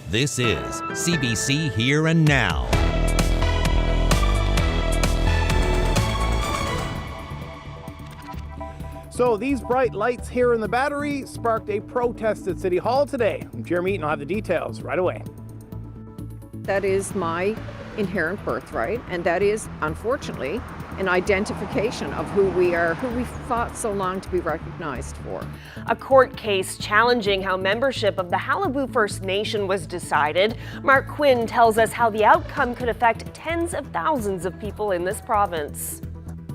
This is CBC Here and Now. So these bright lights here in the Battery sparked a protest at City Hall today. Jeremy Eaton will have the details right away. That is my inherent birthright, and that is, unfortunately, an identification of who we are, who we fought so long to be recognized for. A court case challenging how membership of the Halipu First Nation was decided. Mark Quinn tells us how the outcome could affect tens of thousands of people in this province.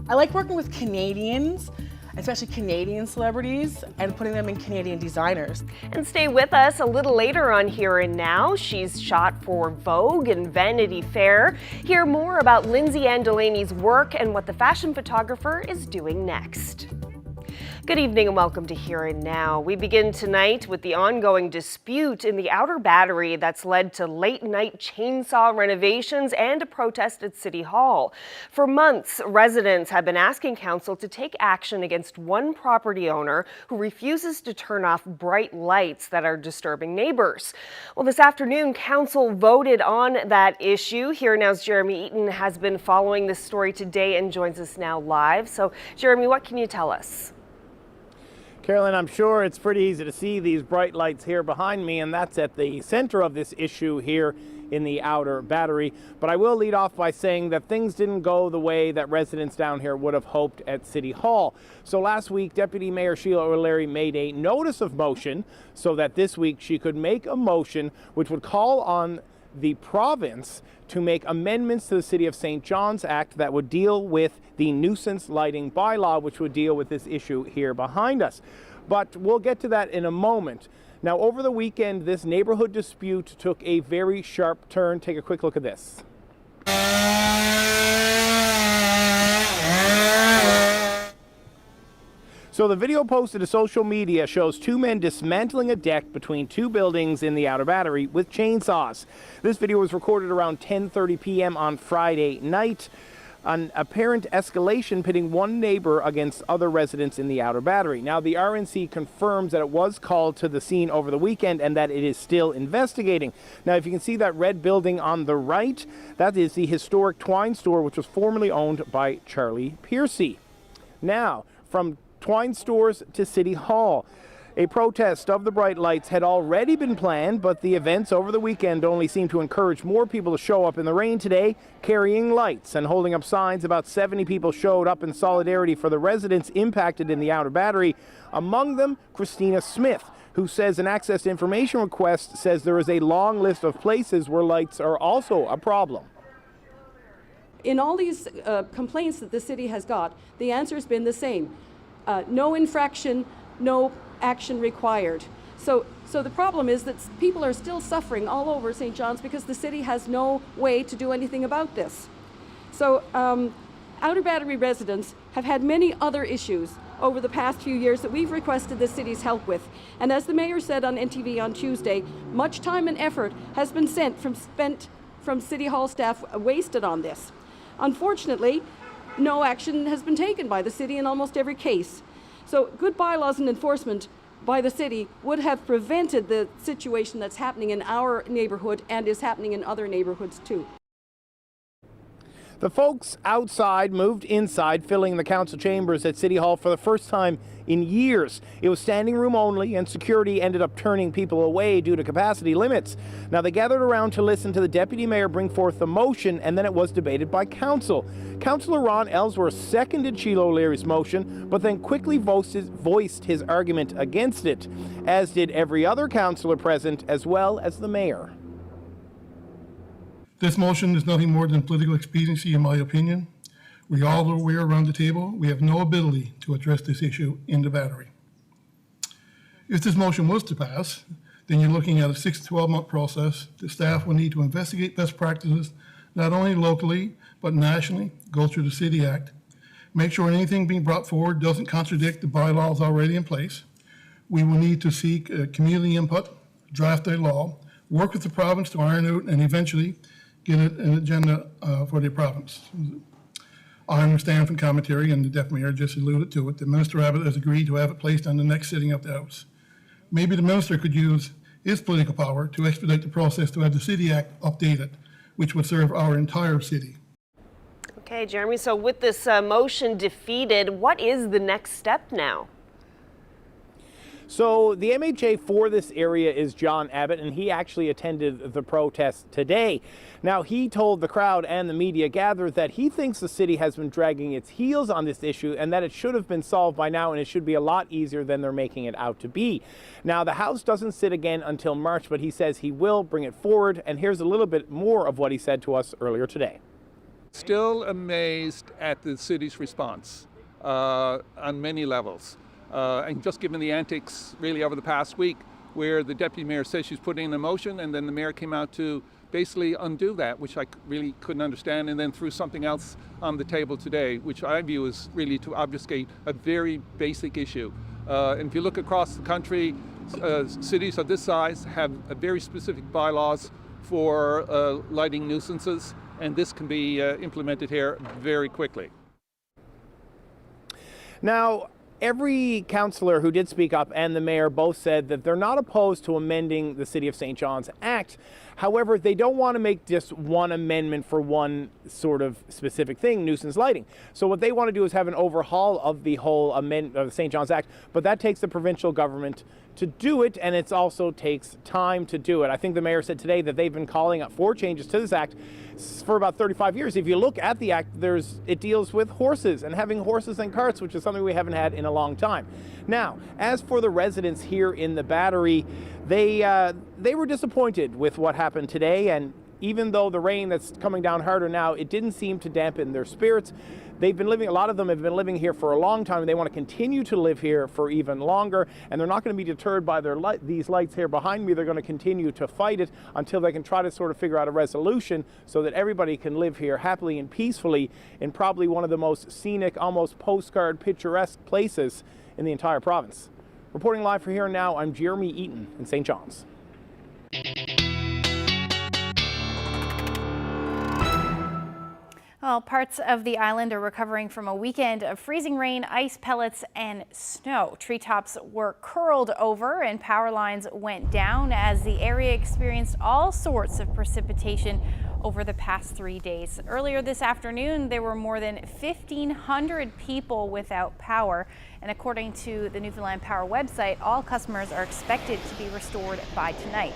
I like working with Canadians, especially Canadian celebrities, and putting them in Canadian designers. And stay with us a little later on Here and Now. She's shot for Vogue and Vanity Fair. Hear more about Lindsay and Delaney's work and what the fashion photographer is doing next. Good evening and welcome to Here and Now. We begin tonight with the ongoing dispute in the Outer Battery that's led to late-night chainsaw renovations and a protest at City Hall. For months, residents have been asking council to take action against one property owner who refuses to turn off bright lights that are disturbing neighbors. Well, this afternoon, council voted on that issue. Here and Now's Jeremy Eaton has been following this story today and joins us now live. So, Jeremy, what can you tell us? Carolyn, I'm sure it's pretty easy to see these bright lights here behind me, and that's at the center of this issue here in the Outer Battery. But I will lead off by saying that things didn't go the way that residents down here would have hoped at City Hall. So last week, Deputy Mayor Sheila O'Leary made a notice of motion so that this week she could make a motion which would call on the province to make amendments to the City of St. John's Act that would deal with the nuisance lighting bylaw, which would deal with this issue here behind us. But we'll get to that in a moment. Now, over the weekend, this neighborhood dispute took a very sharp turn. Take a quick look at this. So the video posted to social media shows two men dismantling a deck between two buildings in the Outer Battery with chainsaws. This video was recorded around 10:30 p.m. on Friday night. An apparent escalation pitting one neighbor against other residents in the Outer Battery. Now, the RNC confirms that it was called to the scene over the weekend and that it is still investigating. Now, if you can see that red building on the right, that is the historic Twine store, which was formerly owned by Charlie Piercy. Now, from Twine stores to City Hall. A protest of the bright lights had already been planned, but the events over the weekend only seem to encourage more people to show up in the rain today, carrying lights and holding up signs. About 70 people showed up in solidarity for the residents impacted in the Outer Battery. Among them, Christina Smith, who says an access to information request says there is a long list of places where lights are also a problem. In all these complaints that the city has got, the answer has been the same. No infraction, no action required. So the problem is that people are still suffering all over St. John's because the city has no way to do anything about this. So Outer Battery residents have had many other issues over the past few years that we've requested the city's help with. And as the mayor said on NTV on Tuesday, much time and effort has been spent from City Hall staff wasted on this. Unfortunately, no action has been taken by the city in almost every case. So good bylaws and enforcement by the city would have prevented the situation that's happening in our neighborhood and is happening in other neighborhoods too. The folks outside moved inside, filling the council chambers at City Hall for the first time in years. It was standing room only, and security ended up turning people away due to capacity limits. Now, they gathered around to listen to the deputy mayor bring forth the motion, and then it was debated by council. Councillor Ron Ellsworth seconded Sheila O'Leary's motion, but then quickly voiced his argument against it, as did every other councillor present, as well as the mayor. This motion is nothing more than political expediency, in my opinion. We all are aware around the table, we have no ability to address this issue in the Battery. If this motion was to pass, then you're looking at a 6 to 12 month process. The staff will need to investigate best practices, not only locally, but nationally, go through the City Act, make sure anything being brought forward doesn't contradict the bylaws already in place. We will need to seek community input, draft a law, work with the province to iron out, and eventually get an agenda for the province. I understand from commentary, and the Deputy Mayor just alluded to it, that Minister Abbott has agreed to have it placed on the next sitting of the House. Maybe the Minister could use is political power to expedite the process to have the City Act updated, which would serve our entire city. Okay, Jeremy, so with this motion defeated, what is the next step now? So the MHA for this area is John Abbott, and he actually attended the protest today. Now, he told the crowd and the media gathered that he thinks the city has been dragging its heels on this issue and that it should have been solved by now, and it should be a lot easier than they're making it out to be. Now, the House doesn't sit again until March, but he says he will bring it forward, and here's a little bit more of what he said to us earlier today. Still amazed at the city's response on many levels. And just given the antics really over the past week, where the deputy mayor says she's putting in a motion and then the mayor came out to basically undo that, which I really couldn't understand, and then threw something else on the table today, which I view as really to obfuscate a very basic issue. And if you look across the country, cities of this size have a very specific bylaws for lighting nuisances, and this can be implemented here very quickly. Now, every councillor who did speak up and the mayor both said that they're not opposed to amending the City of St. John's Act. However, they don't want to make just one amendment for one sort of specific thing, nuisance lighting. So what they want to do is have an overhaul of the whole amendment of the St. John's Act, but that takes the provincial government to do it, and it also takes time to do it. I think the mayor said today that they've been calling up for changes to this act for about 35 years. If you look at the act, it deals with horses and having horses and carts, which is something we haven't had in a long time. Now, as for the residents here in the Battery, they were disappointed with what happened today, and even though the rain that's coming down harder now, it didn't seem to dampen their spirits. They've been living, a lot of them have been living here for a long time, and they want to continue to live here for even longer, and they're not going to be deterred by these lights here behind me. They're going to continue to fight it until they can try to sort of figure out a resolution so that everybody can live here happily and peacefully in probably one of the most scenic, almost postcard picturesque places in the entire province. Reporting live for Here and Now, I'm Jeremy Eaton in St. John's. Well, parts of the island are recovering from a weekend of freezing rain, ice pellets, and snow. Treetops were curled over and power lines went down as the area experienced all sorts of precipitation over the past 3 days. Earlier this afternoon, there were more than 1,500 people without power. And according to the Newfoundland Power website, all customers are expected to be restored by tonight.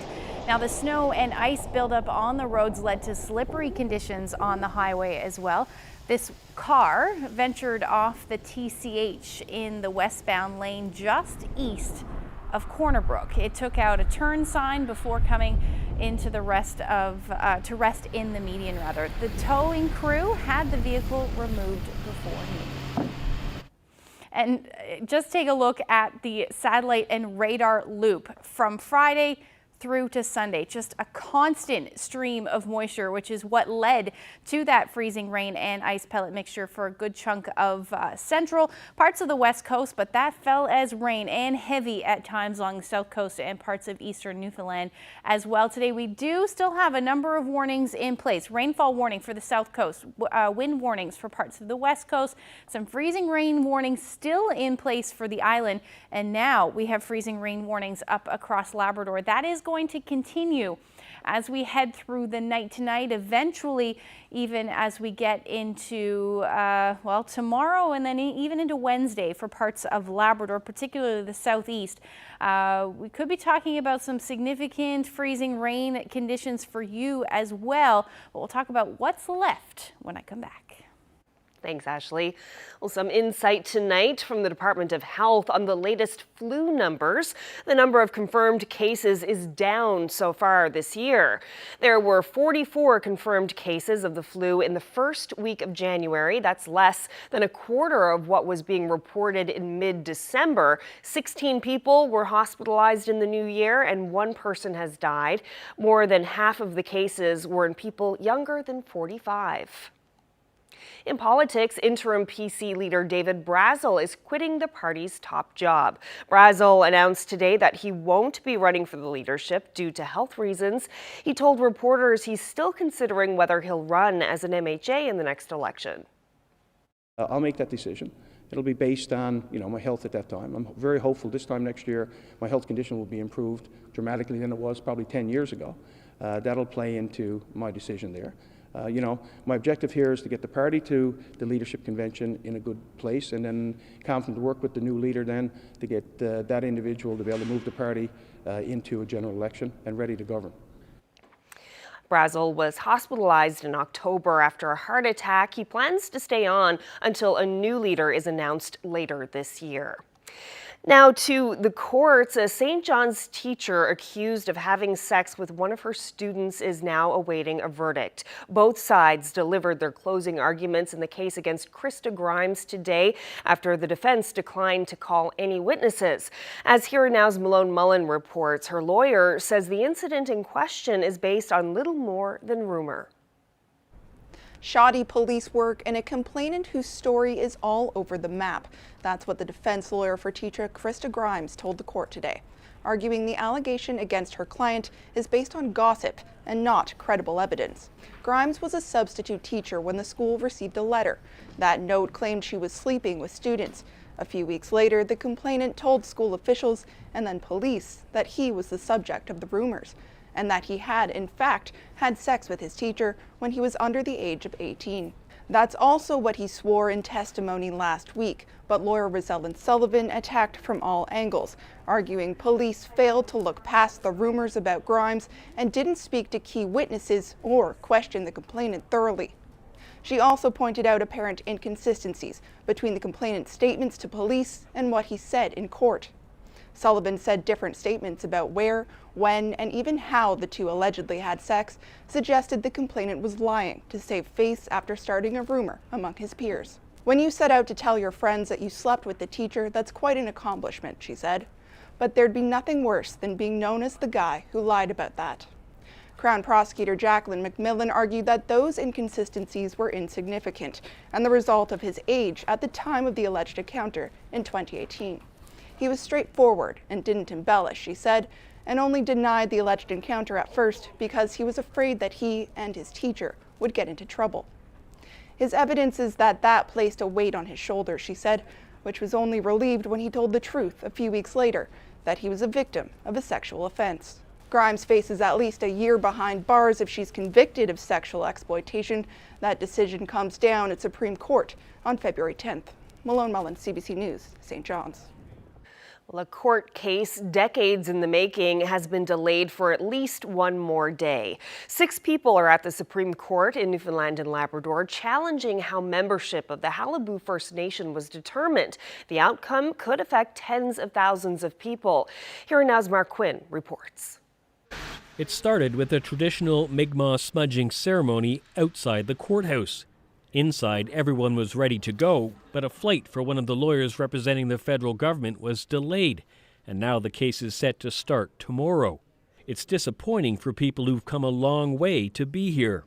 Now, the snow and ice buildup on the roads led to slippery conditions on the highway as well. This car ventured off the TCH in the westbound lane just east of Corner Brook. It took out a turn sign before coming into the rest to rest in the median rather. The towing crew had the vehicle removed before noon. And just take a look at the satellite and radar loop from Friday through to Sunday. Just a constant stream of moisture, which is what led to that freezing rain and ice pellet mixture for a good chunk of central parts of the west coast, but that fell as rain and heavy at times along the south coast and parts of eastern Newfoundland as well. Today we do still have a number of warnings in place. Rainfall warning for the south coast, wind warnings for parts of the west coast, some freezing rain warnings still in place for the island, and now we have freezing rain warnings up across Labrador. That is going to continue as we head through the night tonight, eventually even as we get into, well, tomorrow and then even into Wednesday for parts of Labrador, particularly the southeast. We could be talking about some significant freezing rain conditions for you as well, but we'll talk about what's left when I come back. Thanks, Ashley. Well, some insight tonight from the Department of Health on the latest flu numbers. The number of confirmed cases is down so far this year. There were 44 confirmed cases of the flu in the first week of January. That's less than a quarter of what was being reported in mid-December. 16 people were hospitalized in the new year and one person has died. More than half of the cases were in people younger than 45. In politics, interim PC leader David Brazel is quitting the party's top job. Brazel announced today that he won't be running for the leadership due to health reasons. He told reporters he's still considering whether he'll run as an MHA in the next election. I'll make that decision, It'll be based on, my health at that time. I'm very hopeful this time next year my health condition will be improved dramatically than it was probably 10 years ago. That'll play into my decision there. My objective here is to get the party to the leadership convention in a good place, and then confident to work with the new leader then to get that individual to be able to move the party into a general election and ready to govern. Brazel was hospitalized in October after a heart attack. He plans to stay on until a new leader is announced later this year. Now to the courts. A St. John's teacher accused of having sex with one of her students is now awaiting a verdict. Both sides delivered their closing arguments in the case against Krista Grimes today after the defense declined to call any witnesses. As Here and Now's Malone Mullen reports, her lawyer says the incident in question is based on little more than rumor. Shoddy police work and a complainant whose story is all over the map. That's what the defense lawyer for teacher Krista Grimes told the court today, arguing the allegation against her client is based on gossip and not credible evidence. Grimes was a substitute teacher when the school received a letter. That note claimed she was sleeping with students. A few weeks later, the complainant told school officials and then police that he was the subject of the rumors, and that he had, in fact, had sex with his teacher when he was under the age of 18. That's also what he swore in testimony last week, but lawyer Rosalind Sullivan attacked from all angles, arguing police failed to look past the rumors about Grimes and didn't speak to key witnesses or question the complainant thoroughly. She also pointed out apparent inconsistencies between the complainant's statements to police and what he said in court. Sullivan said different statements about where, when, and even how the two allegedly had sex suggested the complainant was lying to save face after starting a rumor among his peers. When you set out to tell your friends that you slept with the teacher, that's quite an accomplishment, she said. But there'd be nothing worse than being known as the guy who lied about that. Crown Prosecutor Jacqueline McMillan argued that those inconsistencies were insignificant and the result of his age at the time of the alleged encounter in 2018. He was straightforward and didn't embellish, she said, and only denied the alleged encounter at first because he was afraid that he and his teacher would get into trouble. His evidence is that placed a weight on his shoulders, she said, which was only relieved when he told the truth a few weeks later, that he was a victim of a sexual offense. Grimes faces at least a year behind bars if she's convicted of sexual exploitation. That decision comes down at Supreme Court on February 10th. Malone Mullen, CBC News, St. John's. Well, a court case decades in the making has been delayed for at least one more day. 6 people are at the Supreme Court in Newfoundland and Labrador challenging how membership of the Halipu First Nation was determined. The outcome could affect tens of thousands of people. Here and Now's Mark Quinn reports. It started with a traditional Mi'kmaq smudging ceremony outside the courthouse. Inside, everyone was ready to go, but a flight for one of the lawyers representing the federal government was delayed, and now the case is set to start tomorrow. It's disappointing for people who've come a long way to be here.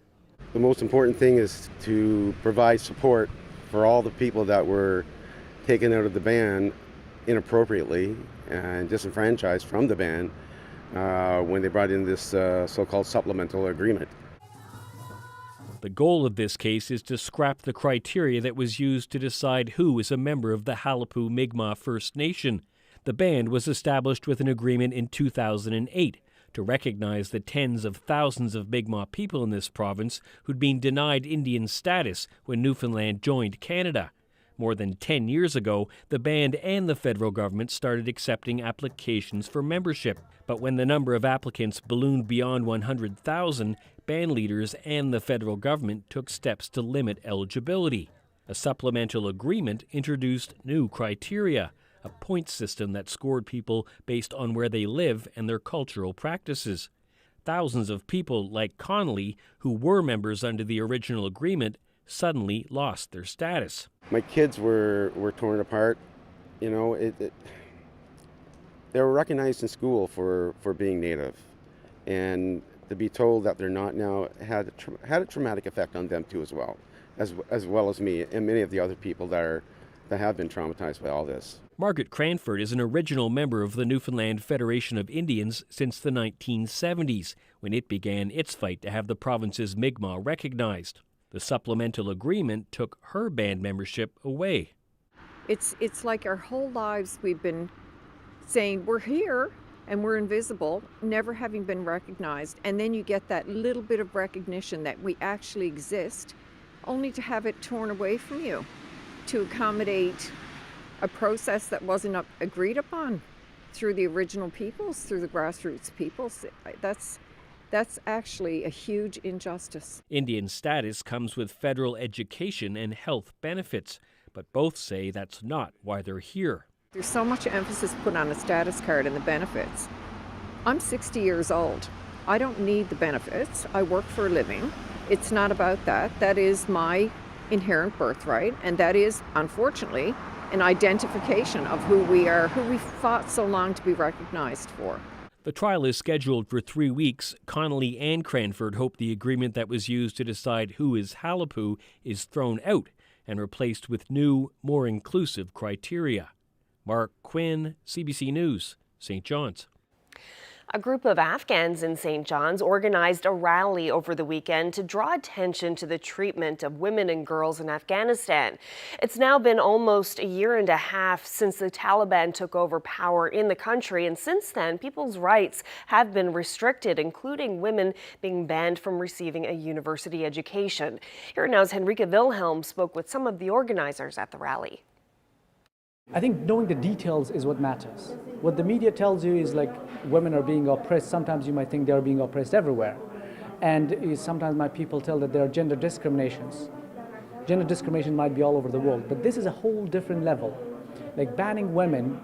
The most important thing is to provide support for all the people that were taken out of the band inappropriately and disenfranchised from the band when they brought in this so-called supplemental agreement. The goal of this case is to scrap the criteria that was used to decide who is a member of the Halipu Mi'kmaq First Nation. The band was established with an agreement in 2008 to recognize the tens of thousands of Mi'kmaq people in this province who'd been denied Indian status when Newfoundland joined Canada. More than 10 years ago, the band and the federal government started accepting applications for membership. But when the number of applicants ballooned beyond 100,000, band leaders and the federal government took steps to limit eligibility. A supplemental agreement introduced new criteria, a point system that scored people based on where they live and their cultural practices. Thousands of people like Connolly, who were members under the original agreement, suddenly lost their status. My kids were torn apart. You know, they were recognized in school for being Native, and to be told that they're not now had a traumatic effect on them too, as well as me and many of the other people that have been traumatized by all this. Margaret Cranford is an original member of the Newfoundland Federation of Indians since the 1970s, when it began its fight to have the province's Mi'kmaq recognized. The supplemental agreement took her band membership away. It's like our whole lives we've been saying we're here and we're invisible, never having been recognized. And then you get that little bit of recognition that we actually exist, only to have it torn away from you to accommodate a process that wasn't agreed upon through the original peoples, through the grassroots peoples. That's actually a huge injustice. Indian status comes with federal education and health benefits, but both say that's not why they're here. There's so much emphasis put on the status card and the benefits. I'm 60 years old. I don't need the benefits. I work for a living. It's not about that. That is my inherent birthright, and that is, unfortunately, an identification of who we are, who we fought so long to be recognized for. The trial is scheduled for 3 weeks. Connolly and Cranford hope the agreement that was used to decide who is Halipu is thrown out and replaced with new, more inclusive criteria. Mark Quinn, CBC News, St. John's. A group of Afghans in St. John's organized a rally over the weekend to draw attention to the treatment of women and girls in Afghanistan. It's now been almost a year and a half since the Taliban took over power in the country, and since then, people's rights have been restricted, including women being banned from receiving a university education. Here now's Henrika Wilhelm spoke with some of the organizers at the rally. I think knowing the details is what matters. What the media tells you is like women are being oppressed. Sometimes you might think they are being oppressed everywhere. And sometimes my people tell that there are gender discriminations. Gender discrimination might be all over the world, but this is a whole different level. Like banning women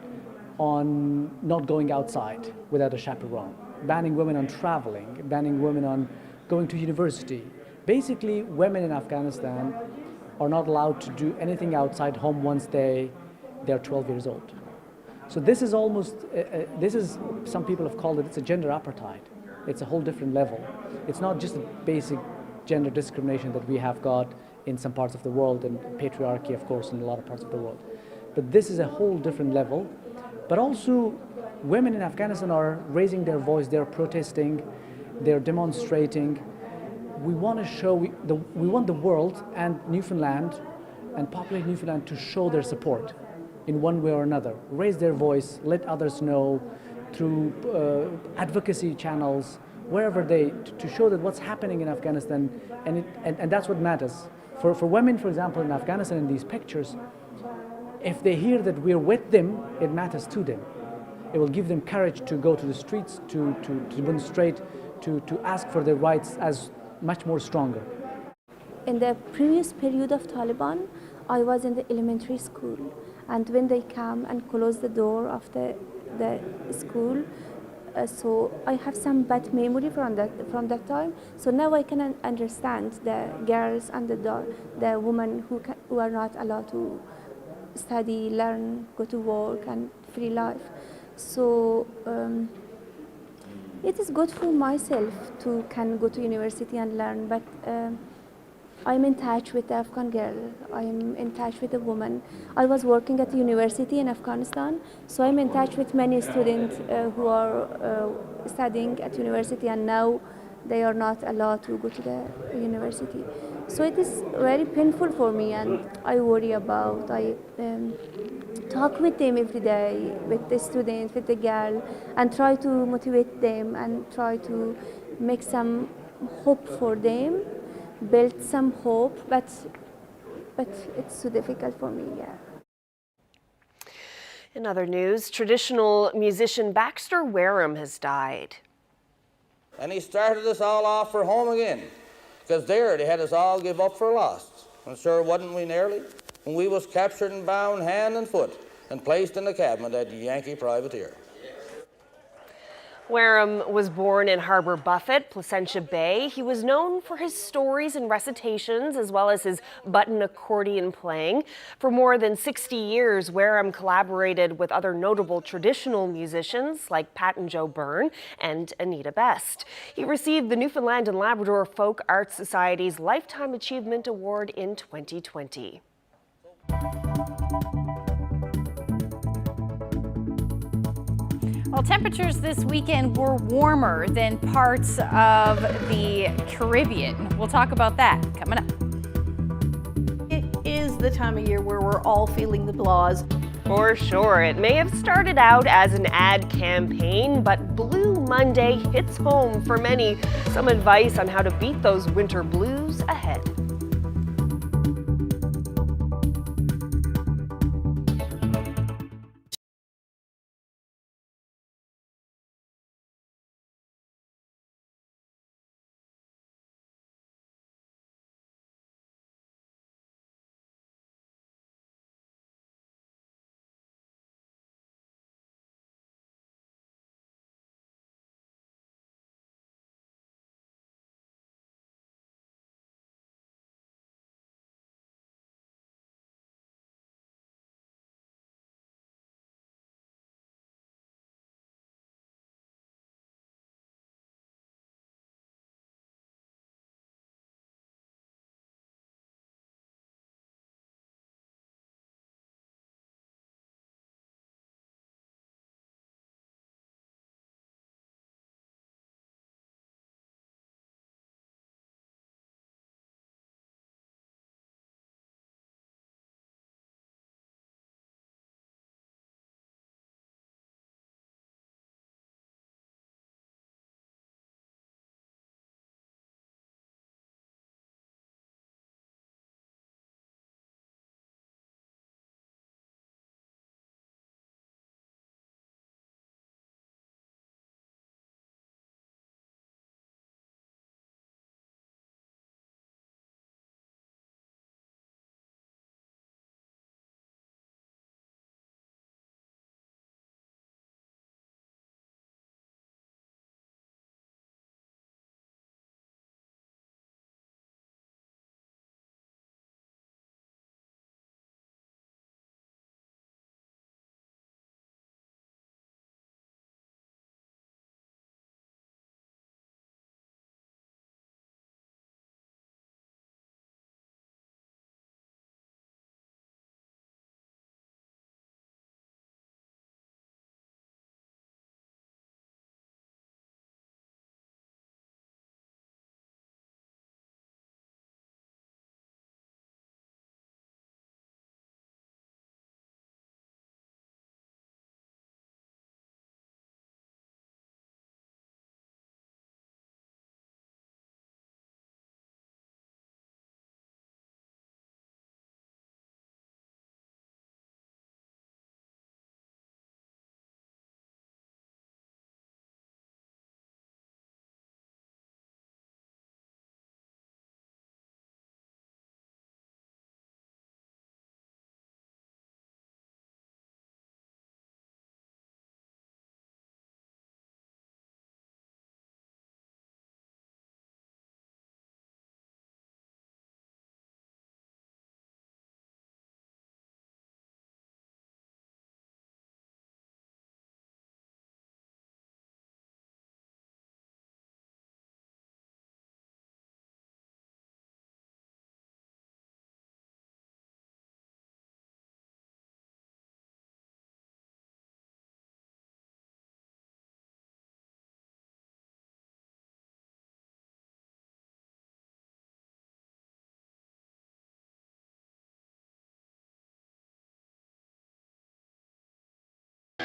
on not going outside without a chaperone, banning women on traveling, banning women on going to university. Basically, women in Afghanistan are not allowed to do anything outside home once they're 12 years old. So this is almost, some people have called it's a gender apartheid. It's a whole different level. It's not just a basic gender discrimination that we have got in some parts of the world, and patriarchy, of course, in a lot of parts of the world. But this is a whole different level. But also, women in Afghanistan are raising their voice, they're protesting, they're demonstrating. We want to show, we want the world and Newfoundland and populated Newfoundland to show their support in one way or another, raise their voice, let others know through advocacy channels, wherever to show that what's happening in Afghanistan, and that's what matters. For women, for example, in Afghanistan, in these pictures, if they hear that we're with them, it matters to them. It will give them courage to go to the streets, to demonstrate, to ask for their rights as much more stronger. In the previous period of Taliban, I was in the elementary school. And when they come and close the door of the school, so I have some bad memory from that time. So now I can understand the girls and the women who are not allowed to study, learn, go to work, and free life. So it is good for myself to can go to university and learn, but I'm in touch with the Afghan girl. I'm in touch with the woman. I was working at the university in Afghanistan, so I'm in touch with many students who are studying at university, and now they are not allowed to go to the university. So it is very painful for me, and I worry about. I talk with them every day, with the students, with the girl, and try to motivate them and try to make some hope for them. Build some hope, but it's so difficult for me, yeah. In other news, traditional musician Baxter Wareham has died. And he started us all off for home again, because there they had us all give up for lost. And sure, wasn't we nearly? When we was captured and bound hand and foot and placed in the cabin of that Yankee privateer. Wareham was born in Harbour Buffet, Placentia Bay. He was known for his stories and recitations, as well as his button accordion playing. For more than 60 years, Wareham collaborated with other notable traditional musicians like Pat and Joe Byrne and Anita Best. He received the Newfoundland and Labrador Folk Arts Society's Lifetime Achievement Award in 2020. Well, temperatures this weekend were warmer than parts of the Caribbean. We'll talk about that coming up. It is the time of year where we're all feeling the blahs. For sure. It may have started out as an ad campaign, but Blue Monday hits home for many. Some advice on how to beat those winter blues ahead.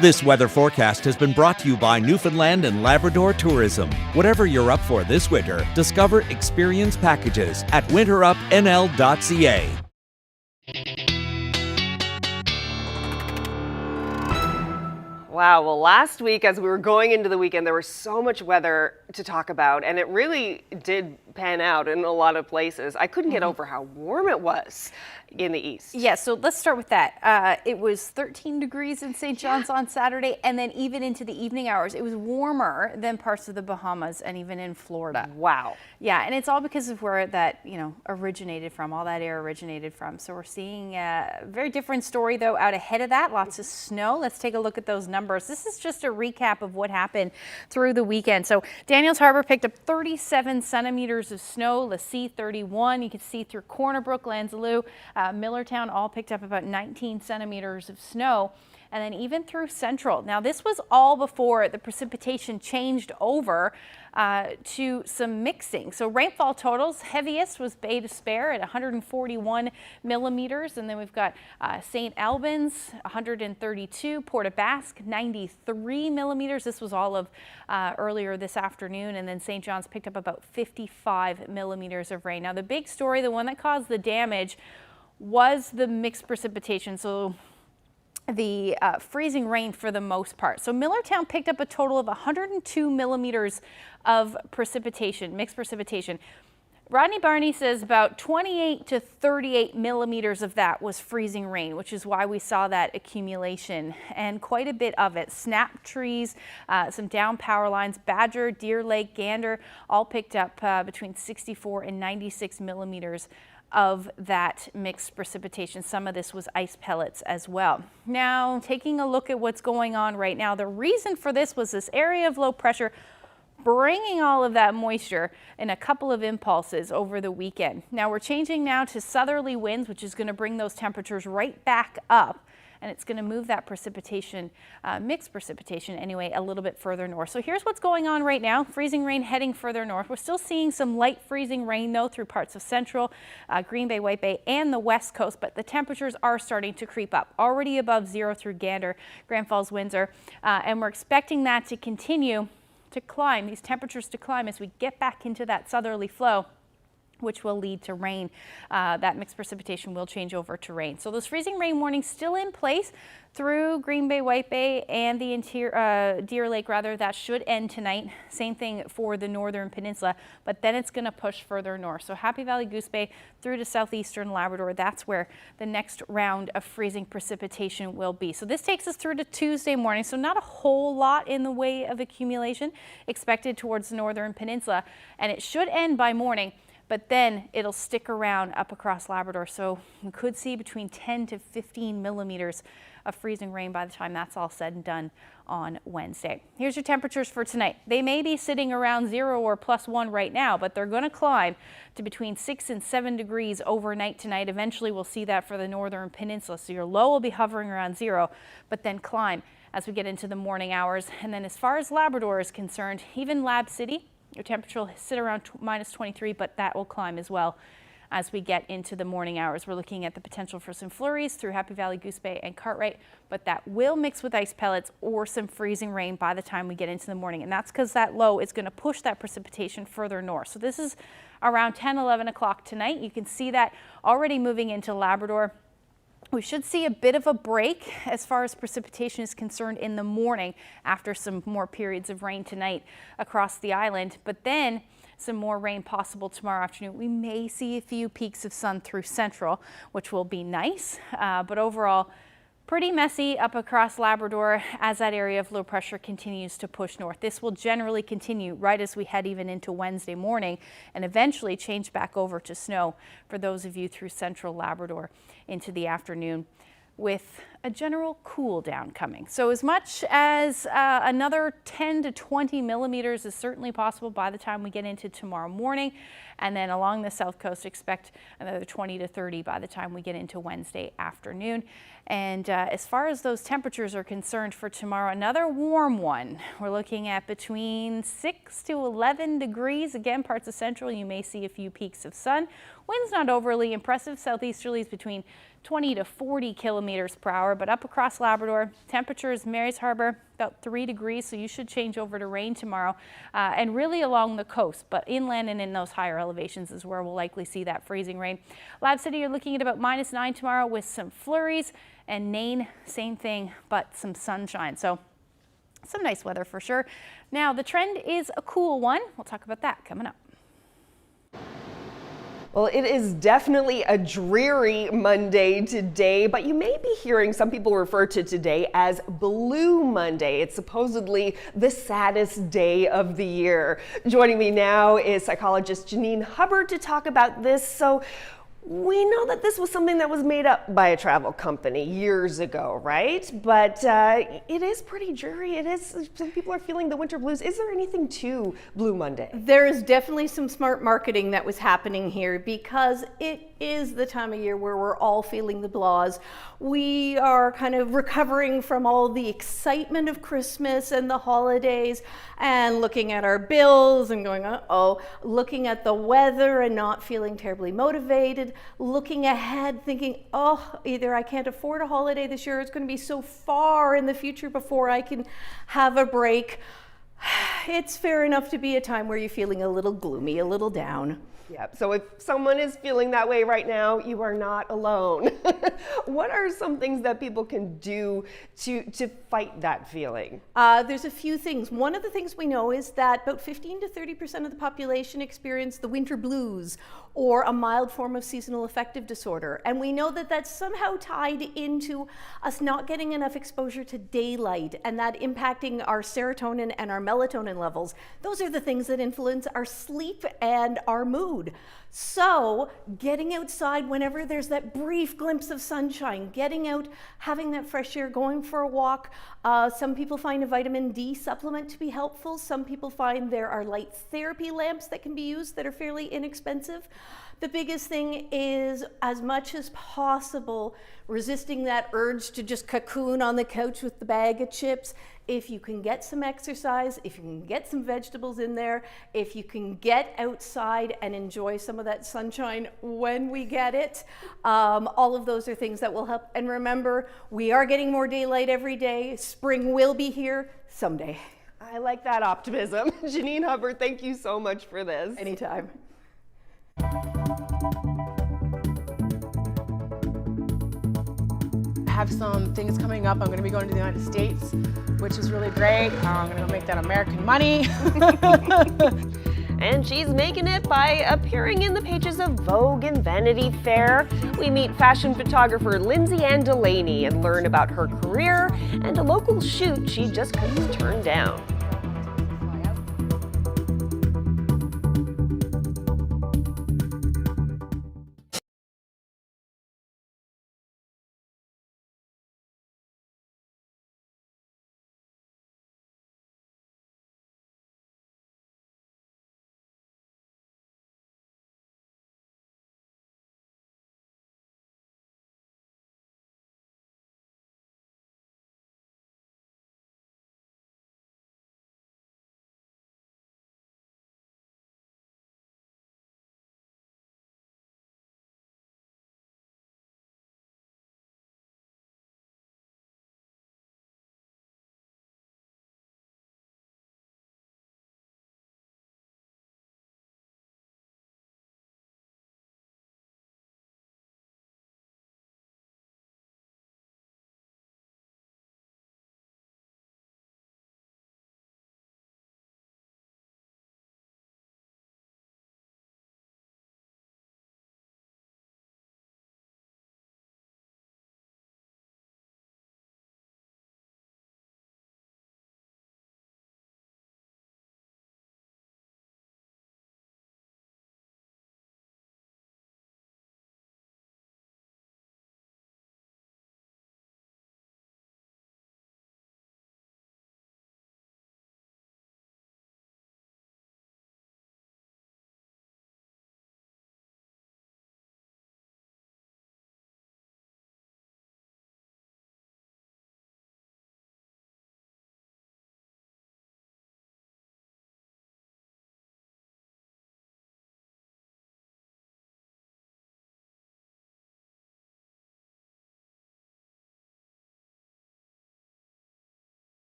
This weather forecast has been brought to you by Newfoundland and Labrador Tourism. Whatever you're up for this winter, discover experience packages at winterupnl.ca. Wow, well, last week as we were going into the weekend, there was so much weather to talk about, and it really did pan out in a lot of places. I couldn't get over how warm it was in the east. Yeah, so let's start with that. It was 13 degrees in St. John's on Saturday, and then even into the evening hours, it was warmer than parts of the Bahamas and even in Florida. Wow. Yeah, and it's all because of where that, originated from, all that air originated from. So we're seeing a very different story, though, out ahead of that. Lots of snow. Let's take a look at those numbers. This is just a recap of what happened through the weekend. So Daniels Harbor picked up 37 centimeters of snow, Lassie 31. You can see through Corner Brook, Lanzaloo, Millertown all picked up about 19 centimeters of snow. and then even through central. Now, this was all before the precipitation changed over to some mixing. So rainfall totals, heaviest was Bay Despair at 141 millimeters. And then we've got St. Albans, 132, Port aux Basques, 93 millimeters. This was all of earlier this afternoon. And then St. John's picked up about 55 millimeters of rain. Now, the big story, the one that caused the damage, was the mixed precipitation. So the freezing rain for the most part. So Millertown picked up a total of 102 millimeters of precipitation, mixed precipitation. Rodney Barney says about 28 to 38 millimeters of that was freezing rain, which is why we saw that accumulation, and quite a bit of it. Snap trees, some down power lines, Badger, Deer Lake, Gander, all picked up between 64 and 96 millimeters of that mixed precipitation. Some of this was ice pellets as well. Now, taking a look at what's going on right now, the reason for this was this area of low pressure bringing all of that moisture in a couple of impulses over the weekend. Now, we're changing now to southerly winds, which is going to bring those temperatures right back up, and it's going to move that precipitation, mixed precipitation anyway, a little bit further north. So here's what's going on right now. Freezing rain heading further north. We're still seeing some light freezing rain though through parts of central, Green Bay, White Bay, and the west coast, but the temperatures are starting to creep up, already above zero through Gander, Grand Falls, Windsor, and we're expecting that to continue to climb, these temperatures to climb as we get back into that southerly flow, which will lead to rain. That mixed precipitation will change over to rain. So those freezing rain warnings still in place through Green Bay, White Bay, and the interior, Deer Lake rather. That should end tonight. Same thing for the northern peninsula, but then it's going to push further north. So Happy Valley, Goose Bay through to southeastern Labrador. That's where the next round of freezing precipitation will be. So this takes us through to Tuesday morning. So not a whole lot in the way of accumulation expected towards the northern peninsula, and it should end by morning. But then it'll stick around up across Labrador. So we could see between 10 to 15 millimeters of freezing rain by the time that's all said and done on Wednesday. Here's your temperatures for tonight. They may be sitting around 0 or +1 right now, but they're going to climb to between 6 and 7 degrees overnight tonight. Eventually we'll see that for the northern peninsula. So your low will be hovering around 0, but then climb as we get into the morning hours. And then as far as Labrador is concerned, even Lab City, your temperature will sit around -23, but that will climb as well as we get into the morning hours. We're looking at the potential for some flurries through Happy Valley, Goose Bay, and Cartwright, but that will mix with ice pellets or some freezing rain by the time we get into the morning. And that's because that low is going to push that precipitation further north. So this is around 10, 11 o'clock tonight. You can see that already moving into Labrador. We should see a bit of a break as far as precipitation is concerned in the morning after some more periods of rain tonight across the island, but then some more rain possible tomorrow afternoon. We may see a few peaks of sun through central, which will be nice, but overall pretty messy up across Labrador as that area of low pressure continues to push north. This will generally continue right as we head even into Wednesday morning and eventually change back over to snow for those of you through central Labrador into the afternoon, with a general cool down coming. So as much as another 10 to 20 millimeters is certainly possible by the time we get into tomorrow morning. And then along the south coast, expect another 20 to 30 by the time we get into Wednesday afternoon. And as far as those temperatures are concerned for tomorrow, another warm one. We're looking at between 6 to 11 degrees. Again, parts of central, you may see a few peaks of sun. Winds not overly impressive. Southeasterlies between 20 to 40 kilometers per hour, but up across Labrador, temperatures, Mary's Harbor, about 3 degrees, so you should change over to rain tomorrow, and really along the coast, but inland and in those higher elevations is where we'll likely see that freezing rain. Lab City, you're looking at about -9 tomorrow with some flurries, and Nain, same thing, but some sunshine. So some nice weather for sure. Now, the trend is a cool one. We'll talk about that coming up. Well, it is definitely a dreary Monday today, but you may be hearing some people refer to today as Blue Monday. It's supposedly the saddest day of the year. Joining me now is psychologist Janine Hubbard to talk about this. So We know that this was something that was made up by a travel company years ago, right? But it is pretty dreary. It is, some people are feeling the winter blues. Is there anything to Blue Monday? There is definitely some smart marketing that was happening here because it is the time of year where we're all feeling the blahs. We are kind of recovering from all the excitement of Christmas and the holidays and looking at our bills and going, uh-oh, looking at the weather and not feeling terribly motivated, looking ahead thinking, oh, either I can't afford a holiday this year, it's going to be so far in the future before I can have a break. It's fair enough to be a time where you're feeling a little gloomy, a little down. Yeah, so if someone is feeling that way right now, you are not alone. What are some things that people can do to fight that feeling? There's a few things. One of the things we know is that about 15 to 30% of the population experience the winter blues or a mild form of seasonal affective disorder. And we know that that's somehow tied into us not getting enough exposure to daylight and that impacting our serotonin and our melatonin levels. Those are the things that influence our sleep and our mood. So getting outside whenever there's that brief glimpse of sunshine, getting out, having that fresh air, going for a walk. Some people find a vitamin D supplement to be helpful. Some people find there are light therapy lamps that can be used that are fairly inexpensive. The biggest thing is, as much as possible, resisting that urge to just cocoon on the couch with the bag of chips. If you can get some exercise, if you can get some vegetables in there, if you can get outside and enjoy some of that sunshine when we get it, all of those are things that will help. And remember, we are getting more daylight every day. Spring will be here someday. I like that optimism. Janine Hubbard, thank you so much for this. Anytime. I have some things coming up. I'm going to be going to the United States, which is really great. I'm going to go make that American money. And she's making it by appearing in the pages of Vogue and Vanity Fair. We meet fashion photographer Lindsay and Delaney and learn about her career and a local shoot she just couldn't turn down.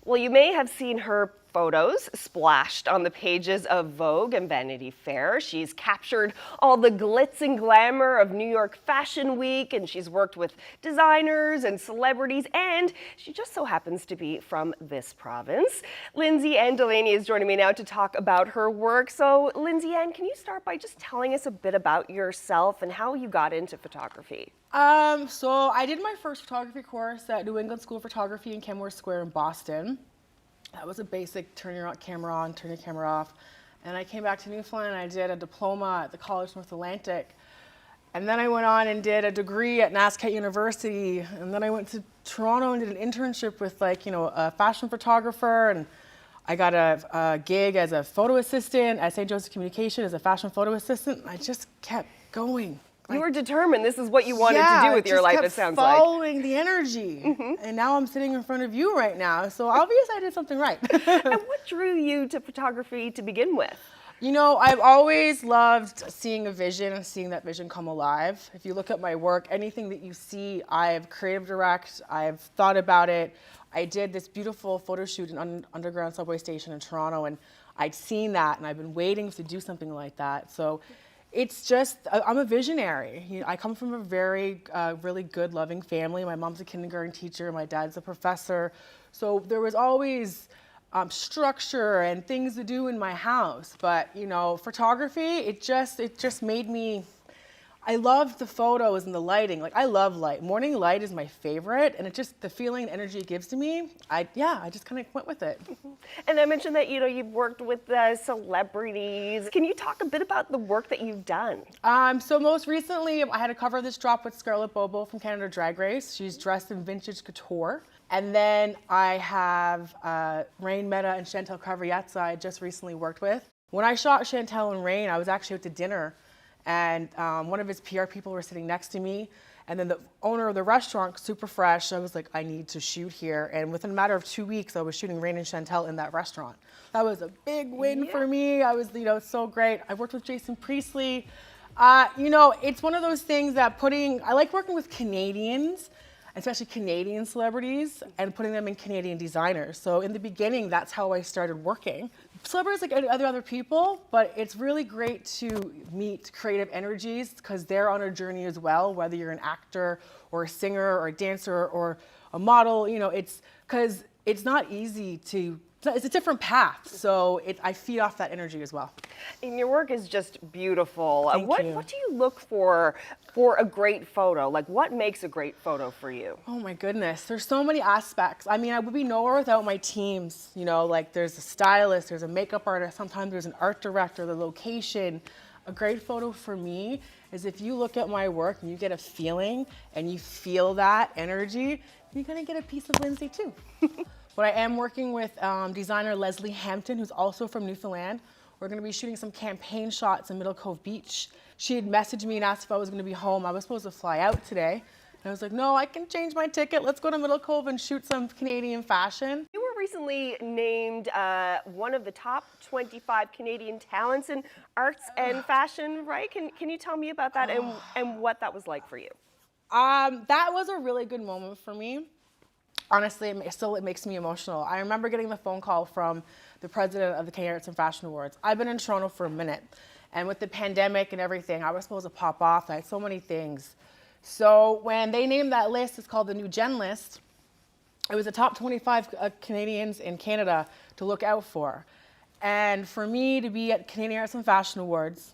Well, you may have seen her photos splashed on the pages of Vogue and Vanity Fair. She's captured all the glitz and glamour of New York Fashion Week, and she's worked with designers and celebrities, and she just so happens to be from this province. Lindsay and Delaney is joining me now to talk about her work. So, Lindsay Ann, can you start by just telling us a bit about yourself and how you got into photography? So I did my first photography course at New England School of Photography in Kenmore Square in Boston. That was a basic turn your camera on, turn your camera off. And I came back to Newfoundland and I did a diploma at the College North Atlantic. And then I went on and did a degree at NSCAT University. And then I went to Toronto and did an internship with a fashion photographer. And I got a gig as a photo assistant at St. Joseph Communication as a fashion photo assistant. And I just kept going. You were determined. This is what you wanted to do with your life, it sounds like. Following the energy. And now I'm sitting in front of you right now. So obviously I did something right. And what drew you to photography to begin with? You know, I've always loved seeing a vision and seeing that vision come alive. If you look at my work, anything that you see, I've creative direct, I've thought about it. I did this beautiful photo shoot in an underground subway station in Toronto, and I'd seen that, and I've been waiting to do something like that. So it's just, I'm a visionary. You know, I come from a very, really good, loving family. My mom's a kindergarten teacher, my dad's a professor. So there was always structure and things to do in my house. But, you know, photography, it just made me, I love the photos and the lighting. Like, I love light. Morning light is my favorite, and it just, the feeling and energy it gives to me, I just kind of went with it. And I mentioned that, you know, you've worked with celebrities. Can you talk a bit about the work that you've done? So most recently, I had a cover of this drop with Scarlett Bobo from Canada Drag Race. She's dressed in vintage couture. And then I have Rain Mehta and Chantel Carviazza I just recently worked with. When I shot Chantel and Rain, I was actually out to dinner, and one of his PR people were sitting next to me, and then the owner of the restaurant, super fresh, I was like, I need to shoot here. And within a matter of 2 weeks, I was shooting Rain and Chantel in that restaurant. That was a big win for me. I was, you know, so great. I worked with Jason Priestley. You know, it's one of those things that I like working with Canadians, especially Canadian celebrities, and putting them in Canadian designers. So in the beginning, that's how I started working. Celebrities like other people, but it's really great to meet creative energies because they're on a journey as well, whether you're an actor or a singer or a dancer or a model, you know, it's because it's not easy to, it's a different path. So I feed off that energy as well. And your work is just beautiful. Thank you. What do you look for a great photo? Like, what makes a great photo for you? Oh my goodness, there's so many aspects. I mean, I would be nowhere without my teams. You know, like there's a stylist, there's a makeup artist, sometimes there's an art director, the location. A great photo for me is if you look at my work and you get a feeling and you feel that energy, you're gonna get a piece of Lindsay too. But I am working with designer Leslie Hampton, who's also from Newfoundland. We're gonna be shooting some campaign shots in Middle Cove Beach. She had messaged me and asked if I was gonna be home. I was supposed to fly out today. And I was like, no, I can change my ticket. Let's go to Middle Cove and shoot some Canadian fashion. You were recently named one of the top 25 Canadian talents in arts and fashion, right? Can you tell me about that and what that was like for you? That was a really good moment for me. Honestly, it makes me emotional. I remember getting the phone call from the president of the Canadian Arts and Fashion Awards. I've been in Toronto for a minute, and with the pandemic and everything, I was supposed to pop off. I had so many things. So when they named that list, it's called the New Gen list. It was the top 25 Canadians in Canada to look out for. And for me to be at Canadian Arts and Fashion Awards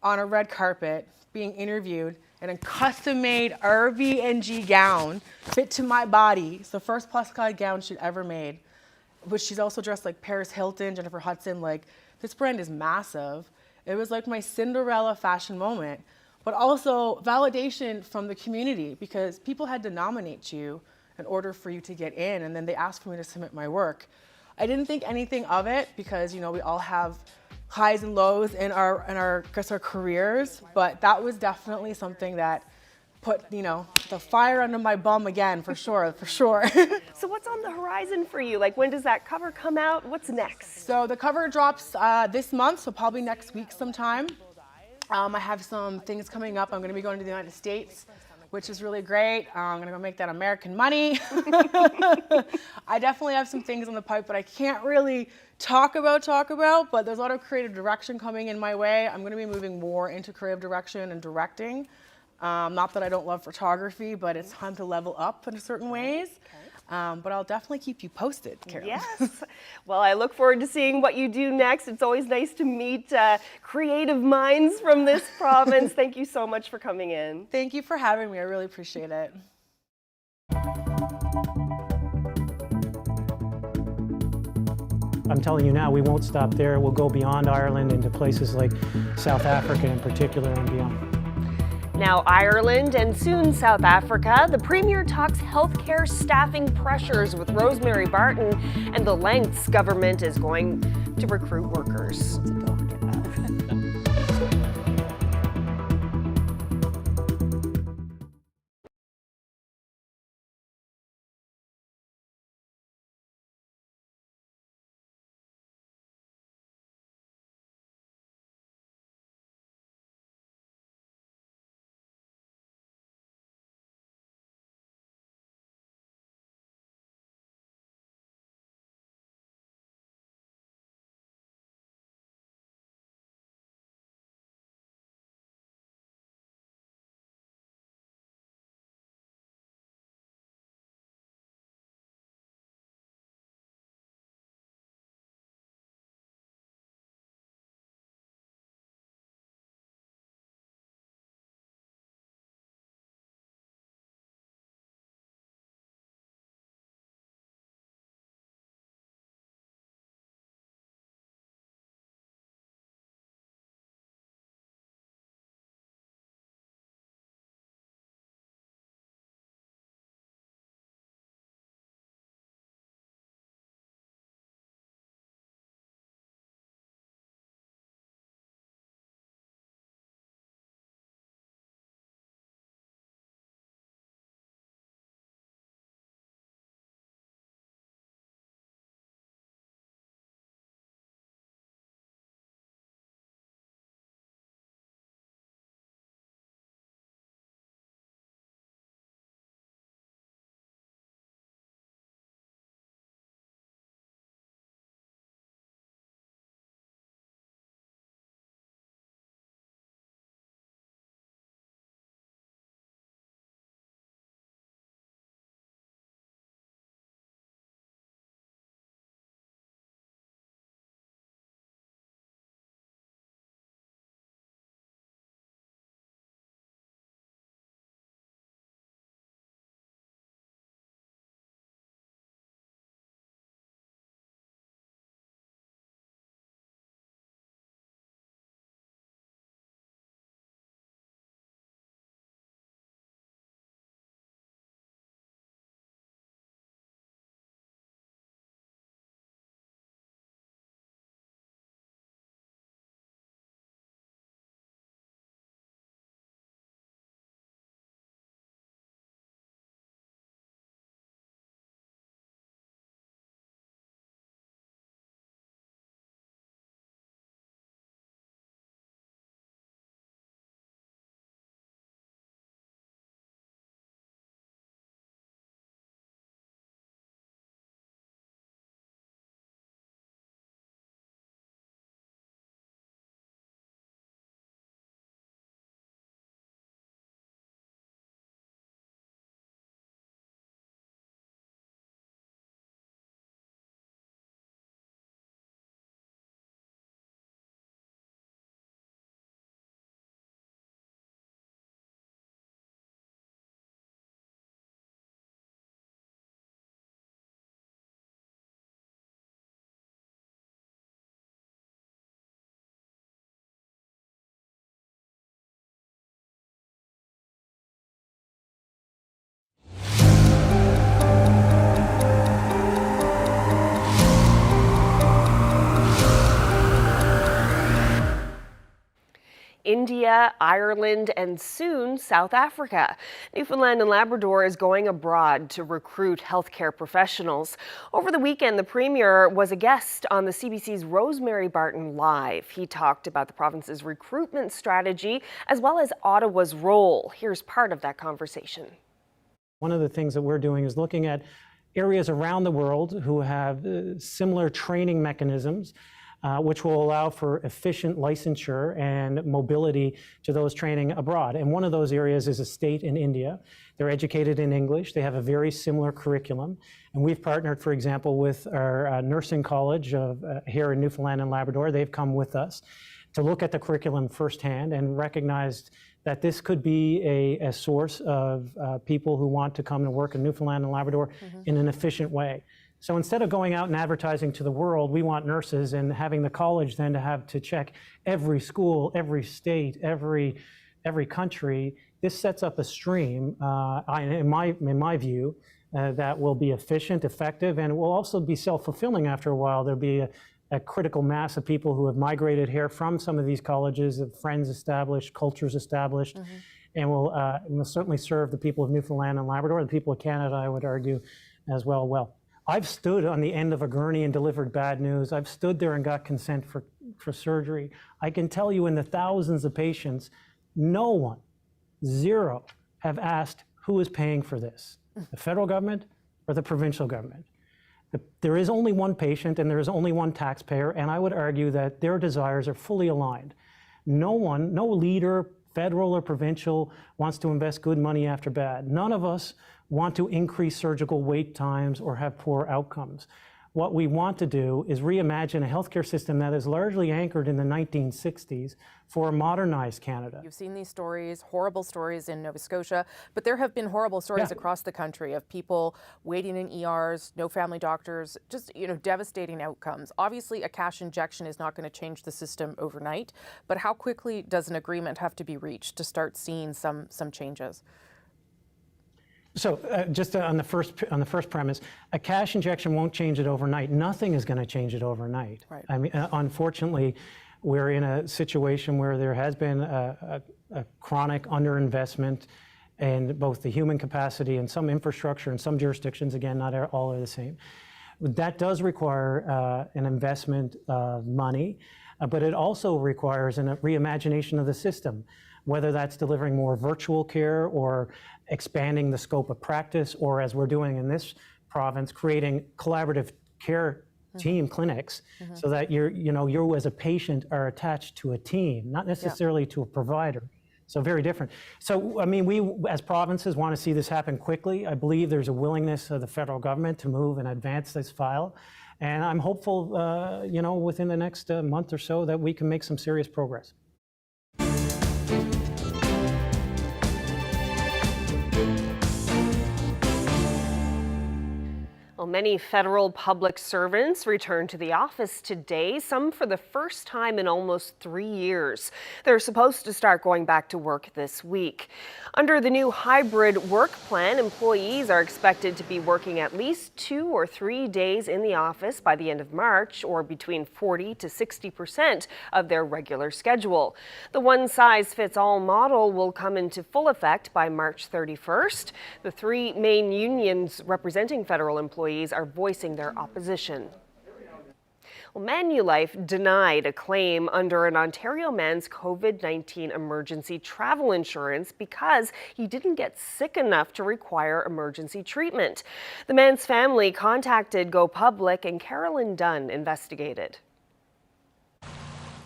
on a red carpet, being interviewed, in a custom-made RB&G gown fit to my body. It's the first plus-size gown she'd ever made. But she's also dressed like Paris Hilton, Jennifer Hudson. Like, this brand is massive. It was like my Cinderella fashion moment, but also validation from the community because people had to nominate you in order for you to get in, and then they asked for me to submit my work. I didn't think anything of it because, you know, we all have highs and lows in our careers, but that was definitely something that put, you know, the fire under my bum again, for sure. So what's on the horizon for you? Like, when does that cover come out? What's next? So the cover drops this month, so probably next week sometime. I have some things coming up. I'm going to be going to the United States which is really great. I'm gonna go make that American money. I definitely have some things on the pipe, but I can't really talk about, but there's a lot of creative direction coming in my way. I'm gonna be moving more into creative direction and directing. Not that I don't love photography, but it's time to level up in certain ways. But I'll definitely keep you posted, Carol. Yes. Well, I look forward to seeing what you do next. It's always nice to meet creative minds from this province. Thank you so much for coming in. Thank you for having me. I really appreciate it. I'm telling you now, we won't stop there. We'll go beyond Ireland into places like South Africa in particular and beyond. Now Ireland and soon South Africa, the Premier talks healthcare staffing pressures with Rosemary Barton and the lengths government is going to recruit workers. India, Ireland, and soon South Africa. Newfoundland and Labrador is going abroad to recruit healthcare professionals. Over the weekend, the Premier was a guest on the CBC's Rosemary Barton Live. He talked about the province's recruitment strategy as well as Ottawa's role. Here's part of that conversation. One of the things that we're doing is looking at areas around the world who have similar training mechanisms, which will allow for efficient licensure and mobility to those training abroad. And one of those areas is a state in India. They're educated in English. They have a very similar curriculum. And we've partnered, for example, with our nursing college here in Newfoundland and Labrador. They've come with us to look at the curriculum firsthand and recognized that this could be a source of people who want to come and work in Newfoundland and Labrador in an efficient way. So instead of going out and advertising to the world, we want nurses, and having the college then to have to check every school, every state, every country. This sets up a stream, in my view, that will be efficient, effective, and will also be self-fulfilling after a while. There'll be a critical mass of people who have migrated here from some of these colleges, friends established, cultures established, and will certainly serve the people of Newfoundland and Labrador, the people of Canada, I would argue, as well. I've stood on the end of a gurney and delivered bad news. I've stood there and got consent for surgery. I can tell you in the thousands of patients, no one, zero, have asked who is paying for this, the federal government or the provincial government. There is only one patient and there is only one taxpayer, and I would argue that their desires are fully aligned. No leader, federal or provincial, wants to invest good money after bad. None of us want to increase surgical wait times or have poor outcomes. What we want to do is reimagine a healthcare system that is largely anchored in the 1960s for a modernized Canada. You've seen these stories, horrible stories in Nova Scotia, but there have been horrible stories across the country of people waiting in ERs, no family doctors, just devastating outcomes. Obviously, a cash injection is not going to change the system overnight, but how quickly does an agreement have to be reached to start seeing some changes? So just on the first premise, a cash injection won't change it overnight. Nothing is going to change it overnight. Right. I mean, unfortunately, we're in a situation where there has been a chronic underinvestment in both the human capacity and some infrastructure in some jurisdictions. Again, not all are the same. That does require an investment of money, but it also requires a reimagination of the system, whether that's delivering more virtual care or expanding the scope of practice, or as we're doing in this province, creating collaborative care team clinics so that you as a patient are attached to a team, not necessarily to a provider. So very different. So, I mean, we as provinces want to see this happen quickly. I believe there's a willingness of the federal government to move and advance this file. And I'm hopeful, within the next month or so that we can make some serious progress. Well, many federal public servants returned to the office today, some for the first time in almost 3 years. They're supposed to start going back to work this week. Under the new hybrid work plan, employees are expected to be working at least 2 or 3 days in the office by the end of March, or between 40 to 60% of their regular schedule. The one-size-fits-all model will come into full effect by March 31st. The 3 main unions representing federal employees are voicing their opposition. Well, Manulife denied a claim under an Ontario man's COVID-19 emergency travel insurance because he didn't get sick enough to require emergency treatment. The man's family contacted Go Public, and Carolyn Dunn investigated.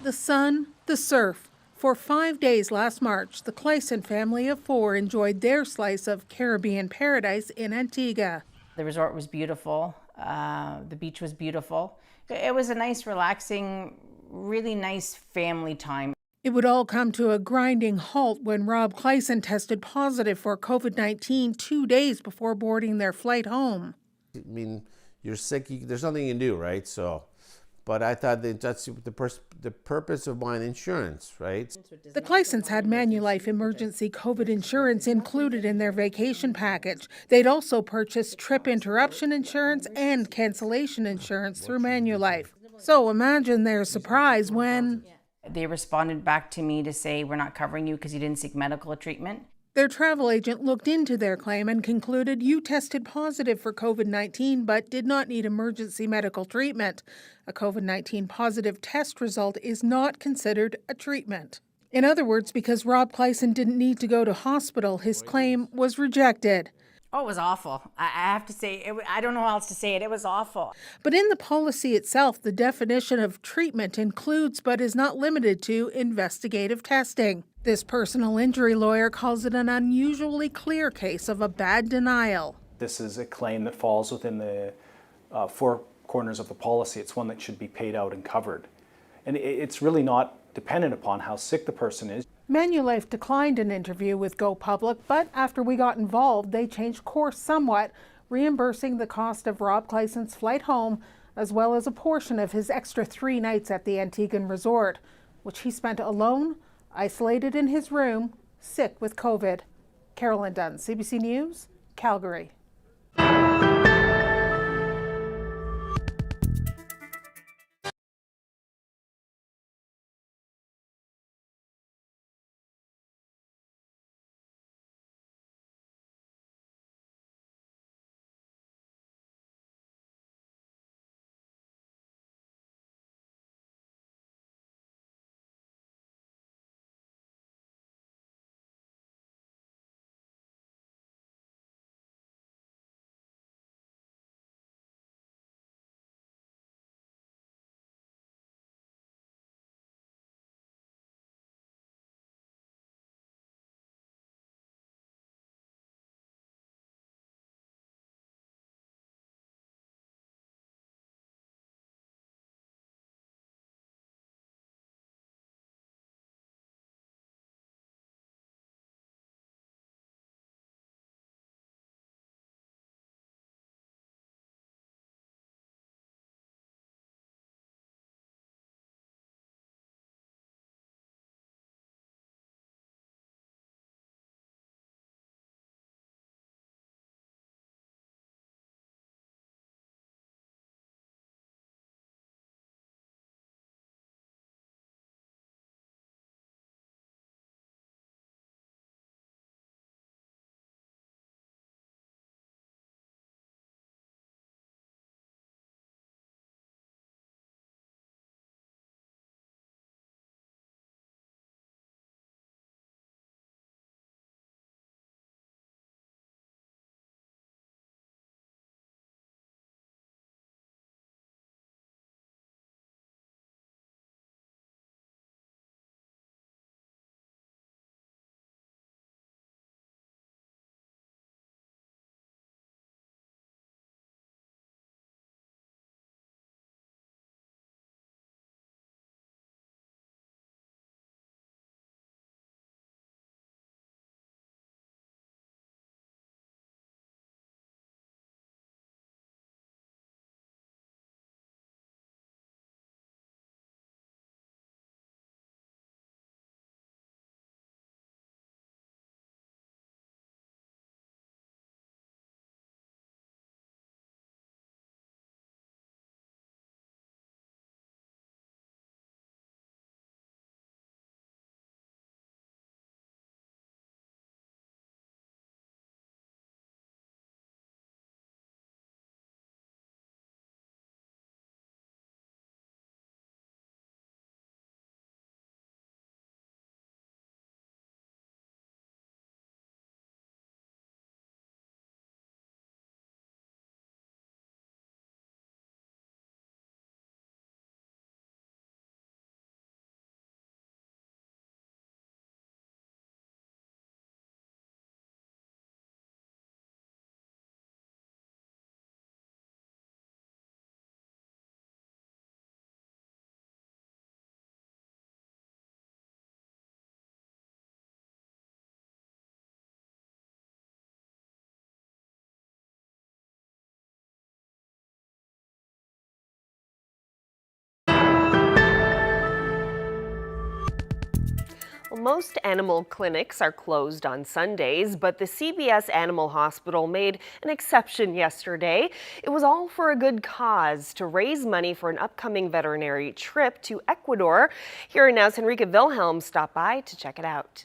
The sun, the surf. For 5 days last March, the Clayson family of 4 enjoyed their slice of Caribbean paradise in Antigua. The resort was beautiful. The beach was beautiful. It was a nice, relaxing, really nice family time. It would all come to a grinding halt when Rob Clayson tested positive for COVID-19 2 days before boarding their flight home. I mean, you're sick, there's nothing you can do, right? So, but I thought that's the purpose of buying insurance, right? The Claysons had Manulife emergency COVID insurance included in their vacation package. They'd also purchased trip interruption insurance and cancellation insurance through Manulife. So imagine their surprise when They responded back to me to say, we're not covering you because you didn't seek medical treatment. Their travel agent looked into their claim and concluded you tested positive for COVID-19 but did not need emergency medical treatment. A COVID-19 positive test result is not considered a treatment. In other words, because Rob Clayson didn't need to go to hospital, his claim was rejected. Oh, it was awful. I have to say, I don't know how else to say it. It was awful. But in the policy itself, the definition of treatment includes but is not limited to investigative testing. This personal injury lawyer calls it an unusually clear case of a bad denial. This is a claim that falls within the four corners of the policy. It's one that should be paid out and covered. And it's really not dependent upon how sick the person is. Manulife declined an interview with Go Public, but after we got involved, they changed course somewhat, reimbursing the cost of Rob Clayson's flight home, as well as a portion of his extra 3 nights at the Antiguan resort, which he spent alone, isolated in his room, sick with COVID. Carolyn Dunn, CBC News, Calgary. Well, most animal clinics are closed on Sundays, but the CBS Animal Hospital made an exception yesterday. It was all for a good cause, to raise money for an upcoming veterinary trip to Ecuador. Here now's Henrika Wilhelm stopped by to check it out.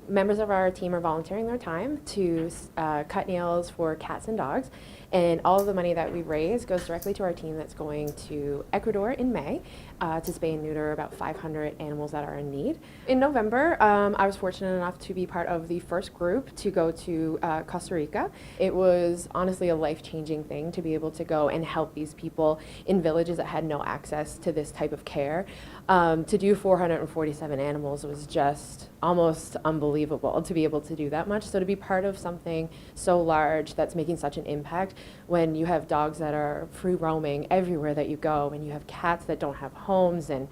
Members of our team are volunteering their time to cut nails for cats and dogs, and all of the money that we raise goes directly to our team that's going to Ecuador in May to spay and neuter about 500 animals that are in need. In November, I was fortunate enough to be part of the first group to go to Costa Rica. It was honestly a life-changing thing to be able to go and help these people in villages that had no access to this type of care. To do 447 animals was just almost unbelievable to be able to do that much. So to be part of something so large that's making such an impact, when you have dogs that are free roaming everywhere that you go, and you have cats that don't have homes and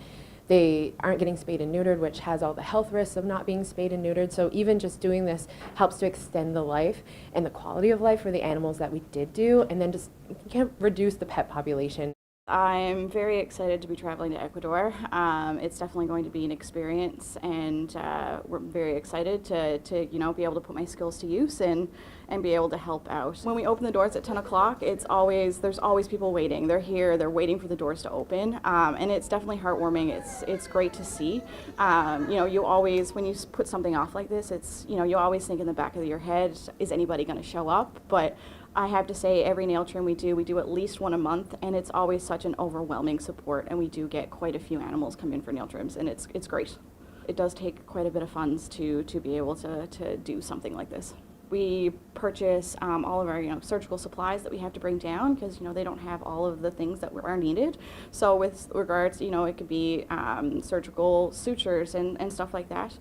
they aren't getting spayed and neutered, which has all the health risks of not being spayed and neutered. So even just doing this helps to extend the life and the quality of life for the animals that we did do, and then just reduce the pet population. I'm very excited to be traveling to Ecuador. It's definitely going to be an experience, and we're very excited to be able to put my skills to use and be able to help out. When we open the doors at 10 o'clock, there's always people waiting. They're here, they're waiting for the doors to open, and it's definitely heartwarming. It's great to see. You always, when you put something off like this, you always think in the back of your head, is anybody going to show up? But I have to say, every nail trim we do at least one a month, and it's always such an overwhelming support, and we do get quite a few animals come in for nail trims, and it's great. It does take quite a bit of funds to be able to do something like this. We purchase all of our surgical supplies that we have to bring down, because they don't have all of the things that are needed. So with regards, it could be surgical sutures and stuff like that.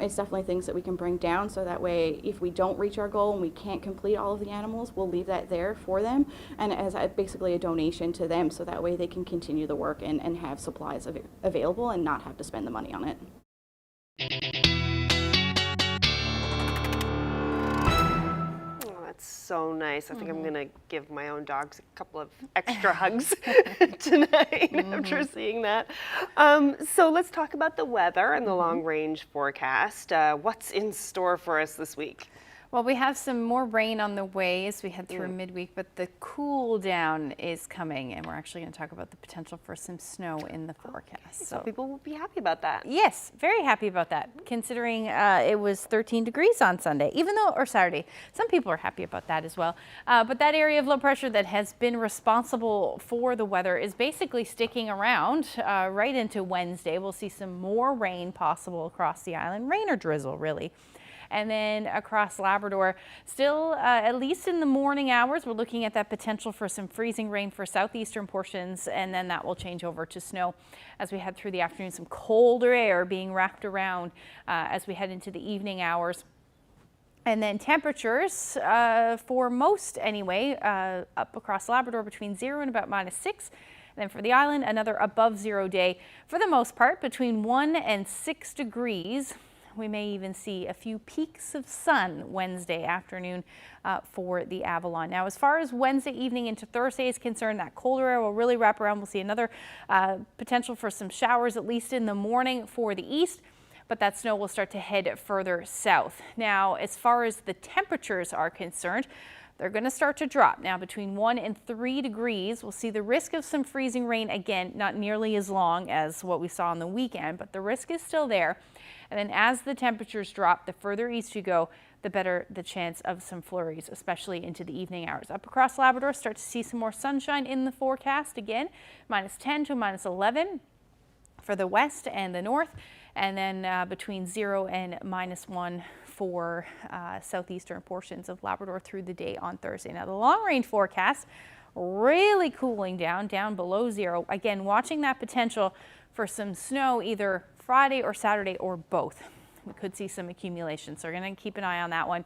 It's definitely things that we can bring down, so that way if we don't reach our goal and we can't complete all of the animals, we'll leave that there for them, and as basically a donation to them, so that way they can continue the work and have supplies available and not have to spend the money on it. That's so nice. I think I'm going to give my own dogs a couple of extra hugs tonight after seeing that. So let's talk about the weather and the long-range forecast. What's in store for us this week? Well, we have some more rain on the way as we head through midweek, but the cool down is coming, and we're actually going to talk about the potential for some snow in the forecast. So people will be happy about that. Yes, very happy about that, considering it was 13 degrees on Sunday, or Saturday. Some people are happy about that as well. But that area of low pressure that has been responsible for the weather is basically sticking around right into Wednesday. We'll see some more rain possible across the island, rain or drizzle, really. And then across Labrador, still at least in the morning hours, we're looking at that potential for some freezing rain for southeastern portions, and then that will change over to snow as we head through the afternoon. Some colder air being wrapped around as we head into the evening hours. And then temperatures for most anyway, up across Labrador between 0 and about -6. And then for the island, another above 0 day for the most part, between 1 and 6 degrees. We may even see a few peaks of sun Wednesday afternoon for the Avalon. Now, as far as Wednesday evening into Thursday is concerned, that colder air will really wrap around. We'll see another potential for some showers, at least in the morning for the east, but that snow will start to head further south. Now, as far as the temperatures are concerned, they're going to start to drop. Now, between 1 and 3 degrees, we'll see the risk of some freezing rain again, not nearly as long as what we saw on the weekend, but the risk is still there. And then as the temperatures drop, the further east you go, the better the chance of some flurries, especially into the evening hours. Up across Labrador, start to see some more sunshine in the forecast again, -10 to -11 for the west and the north, and then between 0 and -1 for southeastern portions of Labrador through the day on Thursday. Now, the long-range forecast really cooling down below 0. Again, watching that potential for some snow either Friday or Saturday or both. We could see some accumulation, so we're going to keep an eye on that one.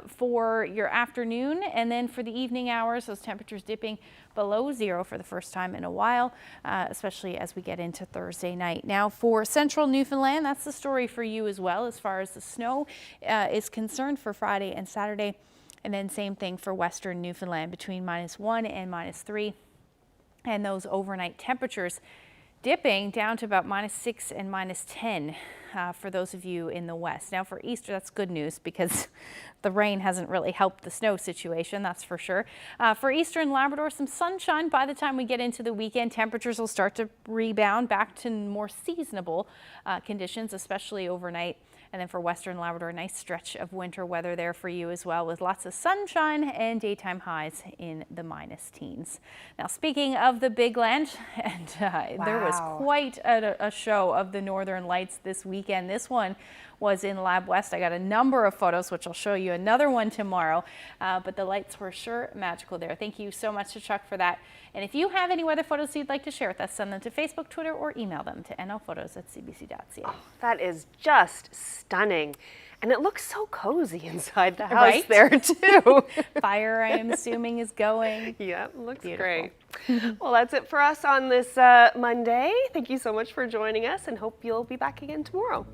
For your afternoon, and then for the evening hours, those temperatures dipping below 0 for the first time in a while, especially as we get into Thursday night. Now, for central Newfoundland, that's the story for you as well as far as the snow is concerned for Friday and Saturday. And then same thing for western Newfoundland between -1 and -3. And those overnight temperatures dipping down to about -6 and -10 for those of you in the west. Now for Easter, that's good news because the rain hasn't really helped the snow situation, that's for sure. For Eastern Labrador, some sunshine. By the time we get into the weekend, temperatures will start to rebound back to more seasonable conditions, especially overnight. And then for Western Labrador, a nice stretch of winter weather there for you as well, with lots of sunshine and daytime highs in the -teens. Now, speaking of the Big Land, and there was quite a show of the Northern Lights this weekend. This one was in Lab West. I got a number of photos, which I'll show you another one tomorrow, but the lights were sure magical there. Thank you so much to Chuck for that. And if you have any weather photos you'd like to share with us, send them to Facebook, Twitter, or email them to nlphotos@cbc.ca. Oh, that is just stunning. And it looks so cozy inside the house there too. Fire, I am assuming, is going. Yep, looks Beautiful. great. Well, that's it for us on this Monday. Thank you so much for joining us and hope you'll be back again tomorrow.